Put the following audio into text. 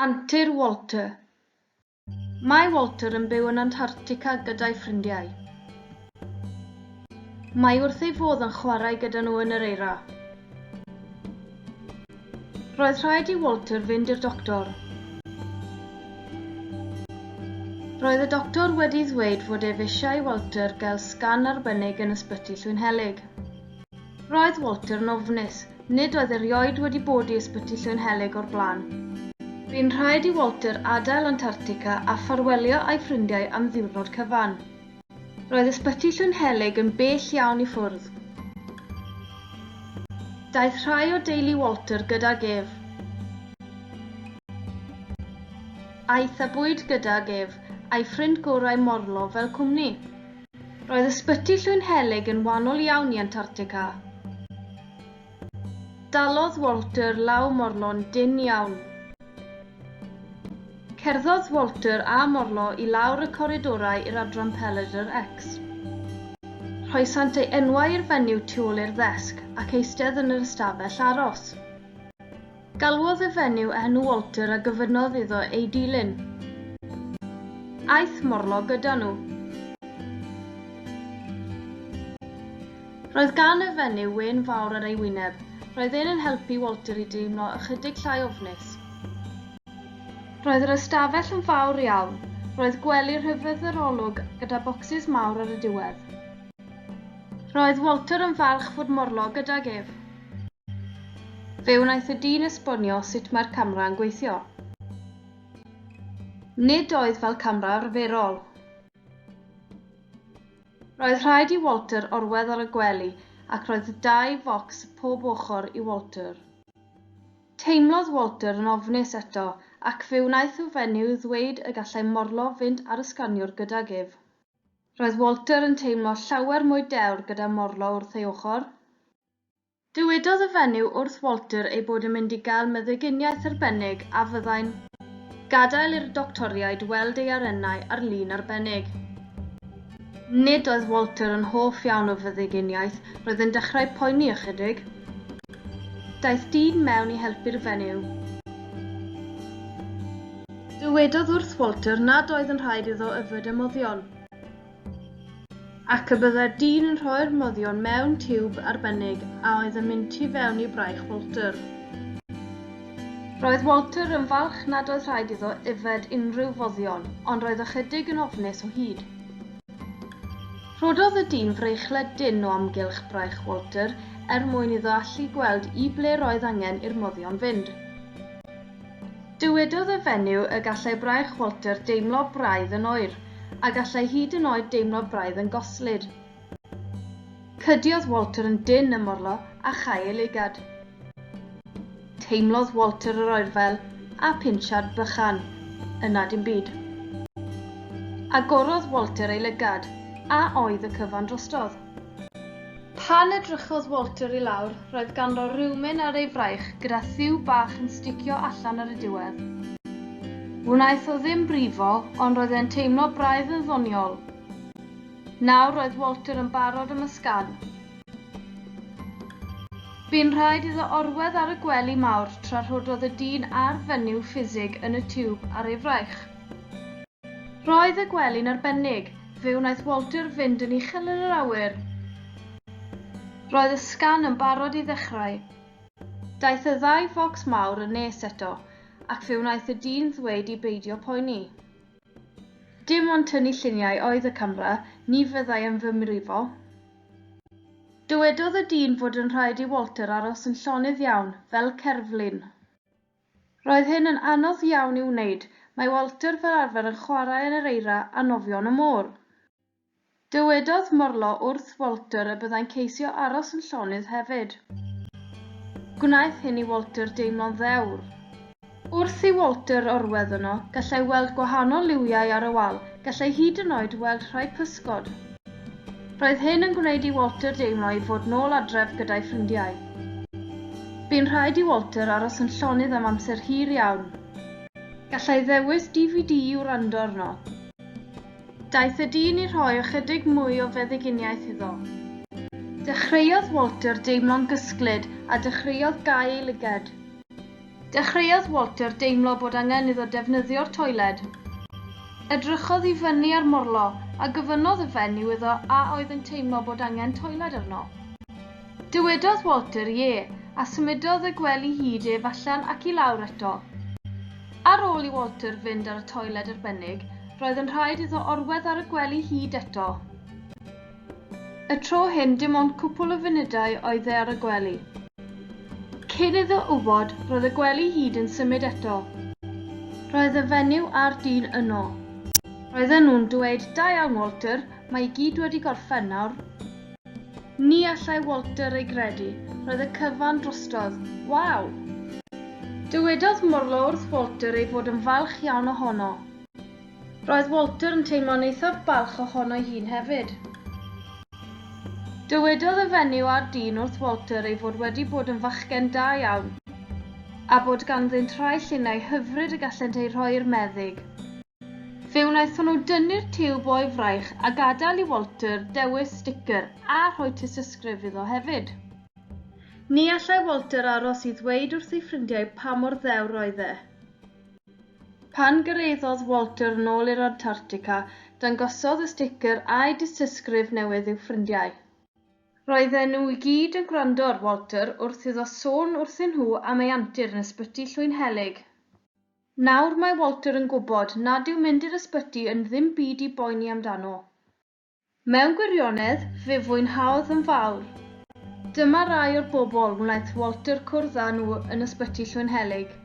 Antur Walter. Mae Walter yn byw yn Antarctica gyda'i ffrindiau. Mae wrth ei fodd yn chwarae gyda nhw yn yr eira. Roedd rhaid i Walter fynd i'r doctor. Roedd y doctor wedi ddweud fod eisiau Walter gael sgan arbennig yn Ysbyty Llwynhelyg. Roedd Walter yn ofnus, nid oedd erioed wedi bod i Ysbyty Llwynhelyg o'r blaen. Bu'n rhaid i Walter adael Antarctica a ffarwelio a'i ffrindiau am ddiwrnod cyfan. Roedd Ysbyty Llwynhelyg yn bell iawn i ffwrdd. Daeth rhai o deulu Walter gydag ef. Aeth a bwyd gydag ef a'i ffrind gorau morlo fel cwmni. Roedd Ysbyty Llwynhelyg yn wahanol iawn i Antarctica. Daliodd Walter law morlo'n dyn iawn. Cerddodd Walter a morlo i lawr y coridorau i'r adran Pelydr-X. Rhoesant ei enwau i'r fenyw tu ôl i'r ddesg ac eistedd yn yr ystafell aros. Galwodd y fenyw enw Walter a gyfynnodd iddo ei dilyn. Aeth morlo gyda nhw. Roedd gan y fenyw wen fawr ar ei wyneb. Roedd e'n helpu Walter i deimlo ychydig llai ofnus. Roedd yr ystafell yn fawr iawn. Roedd gwely rhyfeddolwg gyda bocsys mawr ar y diwedd. Roedd Walter yn falch fod morlo gydag ef. Fe wnaeth y dyn esbonio sut mae'r camera yn gweithio. Nid oedd fel camera arferol. Roedd rhaid i Walter orwedd ar y gwely ac roedd 2 focs pob ochr i Walter. Teimlodd Walter yn ofnus eto ac fe wnaeth y fenyw ddweud y gallai morlo fynd ar y sganiwr gydag ef. Roedd Walter yn teimlo llawer mwy dewr gyda morlo wrth ei ochr. Dywedodd y fenyw wrth Walter ei bod yn mynd i gael meddyginiaeth arbennig a fyddai'n gadael i'r doctoriaid weld ei arennau ar lun arbennig. Nid oedd Walter yn hoff iawn o feddyginiaeth, roedd yn dechrau poeni ychydig. Daeth dyn mewn i helpu'r fenyw. Dywedodd wrth Walter nad oedd yn rhaid iddo yfed ymoddion, ac y byddai'r dyn yn rhoi'r moddion mewn tiwb arbennig a oedd yn mynd tu fewn i braich Walter. Roedd Walter yn falch nad oedd rhaid iddo yfed unrhyw foddion, ond roedd ychydig yn ofnus o hyd. Rhododd y dyn freichledyn o amgylch braich Walter mwyn iddo allu gweld i ble roedd angen i'r moddion fynd. Dywedodd y fenyw y gallai braich Walter deimlo braidd yn oer, a gallai hyd yn oed deimlo braidd yn goslyd. Cydiodd Walter yn dyn y morlo a chai ei ligad. Teimlodd Walter yr oerfel a pinsiad bychan, yna dim byd. Agorodd Walter ei ligad, a oedd y cyfan drostodd. Pan edrychodd Walter i lawr, roedd ganddo rywmyn ar ei fraich gyda thiw bach yn sticio allan ar y diwedd. Wnaeth o ddim brifo, ond roedd e'n teimlo braidd yn ddoniol. Nawr roedd Walter yn barod am y sgan. Bu'n rhaid iddo orwedd ar y gwely mawr tra rhododd y dyn a'r fenyw ffisig yn y tiwb ar ei fraich. Roedd y gwely'n arbennig, fe wnaeth Walter fynd yn uchel yn yr awyr. Roedd y sgan yn barod i ddechrau. Daeth y 2 focs mawr yn nes eto, ac fe wnaeth y dyn ddweud i beidio poeni. Dim ond tynnu lluniau oedd y camera, ni fyddai yn fy mrifo. Dywedodd y dyn fod yn rhaid i Walter aros yn llonydd iawn, fel cerflun. Roedd hyn yn anodd iawn i'w wneud, mae Walter fel arfer yn chwarae yn yr eira a nofio yn y môr. Dywedodd morlo wrth Walter y byddai'n ceisio aros yn llonydd hefyd. Gwnaeth hyn i Walter deimlo'n ddewr. Wrth i Walter orwedd yno, gallai weld gwahanol liwiau ar y wal, gallai hyd yn oed weld rhai pysgod. Roedd hyn yn gwneud i Walter deimlo i fod nôl adref gyda'i ffrindiau. Bu'n rhaid i Walter aros yn llonydd am amser hir iawn. Gallai ddewis DVD i'w wrando arno. Daeth y dyn i rhoi ychydig mwy o feddyginiaeth iddo. Dechreuodd Walter deimlo'n gysglyd a dechreuodd gau ei ligad. Dechreuodd Walter deimlo bod angen iddo defnyddio'r toiled. Edrychodd i fyny ar morlo a gyfynnodd y fenyw iddo a oedd yn teimlo bod angen toiled arno. Dywedodd Walter ie, a symudodd y gwely hyd ef allan ac i lawr eto. Ar ôl i Walter fynd ar y toiled arbennig, roedd yn rhaid iddo orwedd ar y gwely hyd eto. Y tro hyn dim ond cwpl o funudau oedd e ar y gwely. Cyn iddo wybod, roedd y gwely hyd yn symud eto. Roedd y fenyw a'r dyn yno. Roedden nhw'n dweud, da iawn Walter, mae I gyd wedi gorffen nawr. Ni allai Walter ei gredu, roedd y cyfan drostodd. Waw! Dywedodd morlo wrth Walter ei fod yn falch iawn ohono. Roedd Walter yn teimlo'n eithaf balch ohono ei hun hefyd. Dywedodd y fenyw a'r dyn wrth Walter ei fod wedi bod yn fachgen da iawn, a bod ganddynt rhai llunnau hyfryd y gallent ei rhoi i'r meddyg. Fe wnaethon nhw dynnu'r tiwb o'i fraich a gadael I Walter dewis sticker a rhoi tystysgrif iddo hefyd. Ni allai Walter aros I ddweud wrth ei ffrindiau pa mor ddewr oedd e. Pan gyrraeddodd Walter yn ôl i'r Antarctica, dangosodd y sticker a'i tystysgrif newydd i'w ffrindiau. Roedden nhw I gyd yn gwrando ar Walter wrth iddo sôn wrthyn nhw am ei antur yn Ysbyty Llwynhelyg. Nawr mae Walter yn gwybod nad yw mynd i'r ysbyty yn ddim byd I boeni amdano. Mewn gwirionedd, fe fwynhaodd yn fawr. Dyma rai o'r bobl wnaeth Walter cwrdd â nhw yn Ysbyty Llwynhelyg.